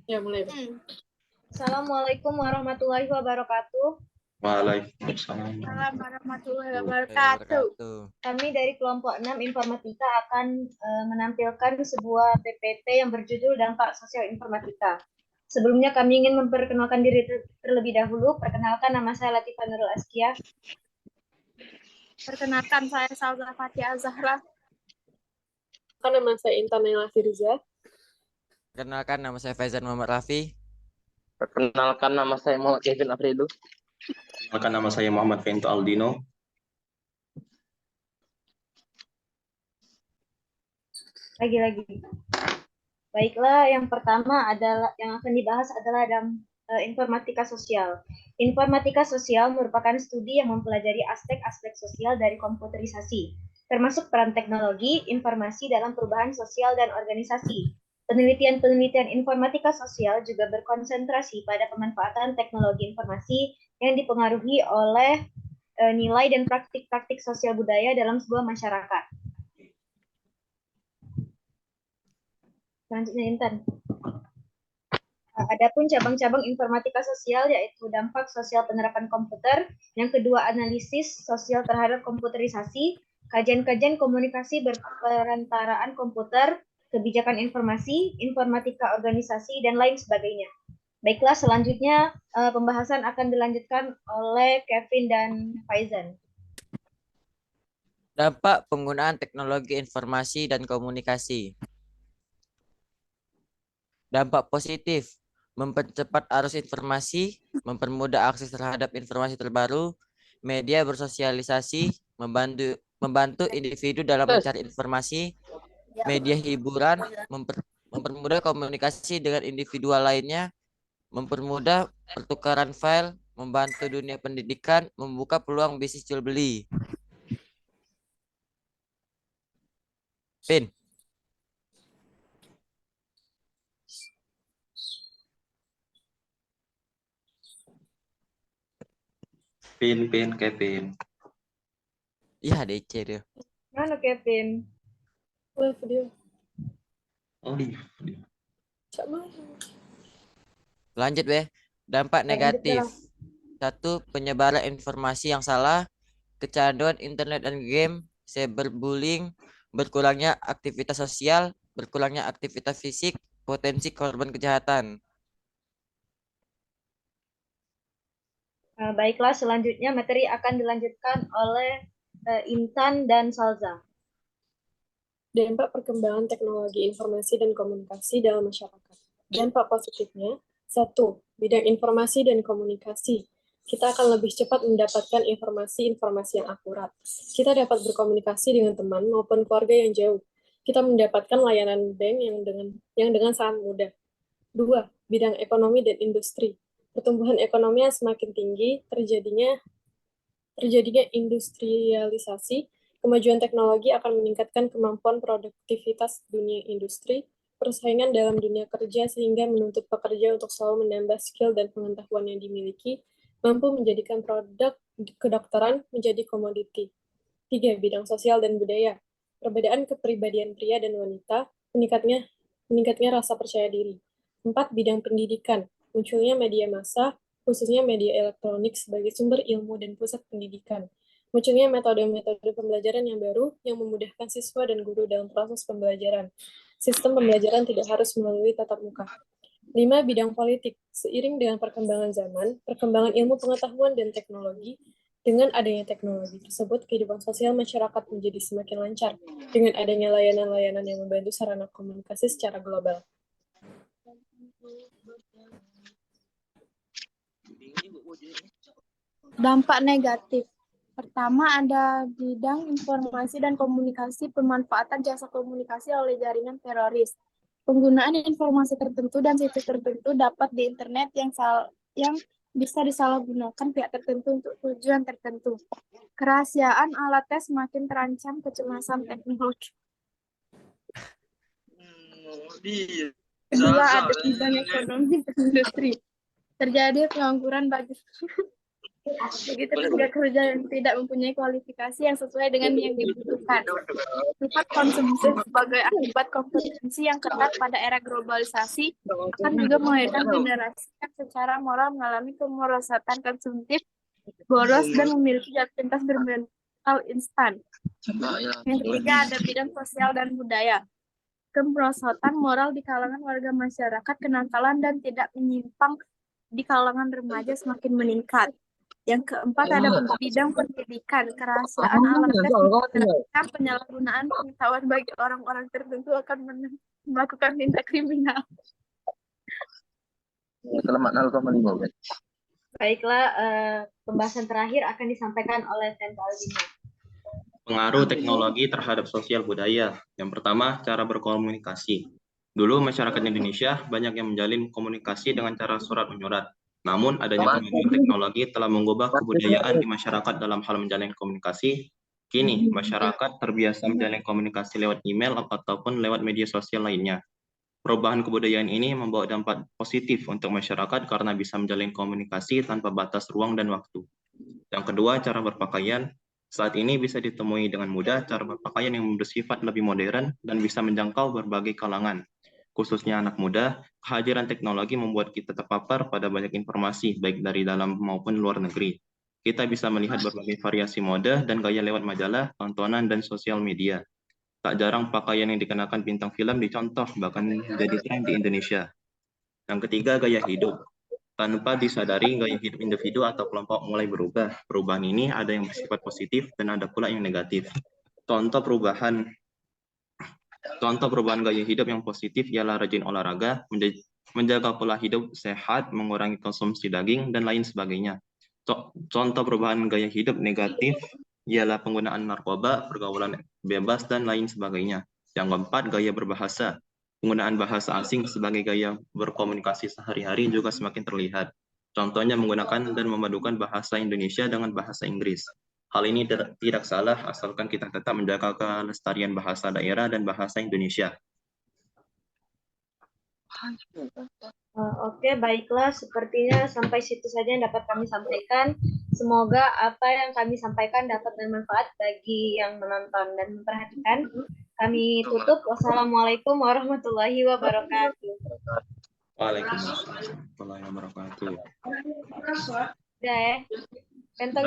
Ya, mulai. Assalamualaikum warahmatullahi wabarakatuh. Waalaikumsalam. Warahmatullahi wabarakatuh. Kami dari kelompok 6 Informatika akan menampilkan sebuah PPT yang berjudul Dampak Sosial Informatika. Sebelumnya kami ingin memperkenalkan diri terlebih dahulu. Perkenalkan, nama saya Latifah Nurul Askia. Perkenalkan, saya Salza Fatia Zahra. Nama saya Intan Naila Firza. Perkenalkan, nama saya Faizan Muhammad Rafi. Perkenalkan, nama saya Muhammad Kevin Afridu. Perkenalkan, nama saya Muhammad Fento Aldino. Lagi-lagi. Baiklah, yang pertama adalah yang akan dibahas adalah informatika sosial. Informatika sosial merupakan studi yang mempelajari aspek-aspek sosial dari komputerisasi, termasuk peran teknologi, informasi dalam perubahan sosial dan organisasi. Penelitian-penelitian informatika sosial juga berkonsentrasi pada pemanfaatan teknologi informasi yang dipengaruhi oleh nilai dan praktik-praktik sosial budaya dalam sebuah masyarakat. Selanjutnya, Intan. Adapun cabang-cabang informatika sosial yaitu dampak sosial penerapan komputer, yang kedua analisis sosial terhadap komputerisasi, kajian-kajian komunikasi berperantaraan komputer, kebijakan informasi, informatika organisasi, dan lain sebagainya. Baiklah, selanjutnya pembahasan akan dilanjutkan oleh Kevin dan Faizan. Dampak penggunaan teknologi informasi dan komunikasi. Dampak positif, mempercepat arus informasi, mempermudah akses terhadap informasi terbaru, media bersosialisasi, membantu individu dalam mencari informasi, media hiburan, mempermudah komunikasi dengan individual lainnya, mempermudah pertukaran file, membantu dunia pendidikan, membuka peluang bisnis jual beli. Pin. Kevin. Iya, DC dia. Mana Kevin? Live video. Oh, iya. Lanjut, dampak negatif. 1. Penyebaran informasi yang salah, kecanduan internet dan game, cyberbullying, berkurangnya aktivitas sosial, berkurangnya aktivitas fisik, potensi korban kejahatan. Baiklah, selanjutnya materi akan dilanjutkan oleh Intan dan Salza. Dampak perkembangan teknologi informasi dan komunikasi dalam masyarakat. Dampak positifnya, 1. Bidang informasi dan komunikasi. Kita akan lebih cepat mendapatkan informasi-informasi yang akurat. Kita dapat berkomunikasi dengan teman maupun keluarga yang jauh. Kita mendapatkan layanan bank yang dengan sangat mudah. 2. Bidang ekonomi dan industri. Pertumbuhan ekonomi yang semakin tinggi, terjadinya industrialisasi, kemajuan teknologi akan meningkatkan kemampuan produktivitas dunia industri, persaingan dalam dunia kerja sehingga menuntut pekerja untuk selalu menambah skill dan pengetahuan yang dimiliki, mampu menjadikan produk kedokteran menjadi komoditi. 3. Bidang sosial dan budaya. Perbedaan kepribadian pria dan wanita, meningkatnya rasa percaya diri. 4. Bidang pendidikan. Munculnya media massa, khususnya media elektronik sebagai sumber ilmu dan pusat pendidikan. Munculnya metode-metode pembelajaran yang baru yang memudahkan siswa dan guru dalam proses pembelajaran. Sistem pembelajaran tidak harus melalui tatap muka. 5. Bidang politik. Seiring dengan perkembangan zaman, perkembangan ilmu pengetahuan dan teknologi, dengan adanya teknologi tersebut, kehidupan sosial masyarakat menjadi semakin lancar dengan adanya layanan-layanan yang membantu sarana komunikasi secara global. Dampak negatif. Pertama, ada bidang informasi dan komunikasi, pemanfaatan jasa komunikasi oleh jaringan teroris. Penggunaan informasi tertentu dan situs tertentu dapat di internet yang bisa disalahgunakan pihak tertentu untuk tujuan tertentu. Kerahasiaan alat tes semakin terancam, kecemasan teknologi. Kedua, ada bidang ekonomi dan industri. Terjadi pengangguran bagi Begitu tenaga kerja yang tidak mempunyai kualifikasi yang sesuai dengan yang dibutuhkan. Sifat konsumtif sebagai akibat kompetensi yang ketat pada era globalisasi akan juga melahirkan generasi yang secara moral mengalami kemerosotan konsumtif, boros, dan memiliki jatuh cinta bermental instan. Yang ketiga ada bidang sosial dan budaya. Kemerosotan moral di kalangan warga masyarakat, kenakalan dan tidak menyimpang di kalangan remaja semakin meningkat. Yang keempat ada bidang pendidikan, kerahasiaan alat tes menyebabkan penyalahgunaan pengetahuan bagi orang-orang tertentu akan melakukan tindak kriminal. Selamat 0,5 guys. Baiklah, pembahasan terakhir akan disampaikan oleh Tento Aldino. Pengaruh teknologi terhadap sosial budaya. Yang pertama, cara berkomunikasi. Dulu masyarakat Indonesia banyak yang menjalin komunikasi dengan cara surat menyurat. Namun adanya kemajuan teknologi telah mengubah kebudayaan di masyarakat dalam hal menjalin komunikasi. Kini masyarakat terbiasa menjalin komunikasi lewat email ataupun lewat media sosial lainnya. Perubahan kebudayaan ini membawa dampak positif untuk masyarakat karena bisa menjalin komunikasi tanpa batas ruang dan waktu. Yang kedua, cara berpakaian. Saat ini bisa ditemui dengan mudah cara berpakaian yang bersifat lebih modern dan bisa menjangkau berbagai kalangan. Khususnya anak muda, kehadiran teknologi membuat kita terpapar pada banyak informasi, baik dari dalam maupun luar negeri. Kita bisa melihat berbagai variasi mode dan gaya lewat majalah, tontonan, dan sosial media. Tak jarang pakaian yang dikenakan bintang film dicontoh, bahkan jadi tren di Indonesia. Yang ketiga, gaya hidup. Tanpa disadari, gaya hidup individu atau kelompok mulai berubah. Perubahan ini ada yang bersifat positif dan ada pula yang negatif. Contoh perubahan gaya hidup yang positif ialah rajin olahraga, menjaga pola hidup sehat, mengurangi konsumsi daging, dan lain sebagainya. Contoh perubahan gaya hidup negatif ialah penggunaan narkoba, pergaulan bebas, dan lain sebagainya. Yang keempat, gaya berbahasa. Penggunaan bahasa asing sebagai gaya berkomunikasi sehari-hari juga semakin terlihat. Contohnya menggunakan dan memadukan bahasa Indonesia dengan bahasa Inggris. Hal ini tidak salah asalkan kita tetap menjaga kelestarian bahasa daerah dan bahasa Indonesia. Oke, baiklah. Sepertinya sampai situ saja yang dapat kami sampaikan. Semoga apa yang kami sampaikan dapat bermanfaat bagi yang menonton dan memperhatikan. Kami tutup. Wassalamualaikum warahmatullahi wabarakatuh. Waalaikumsalam warahmatullahi wabarakatuh. Udah ya. Pento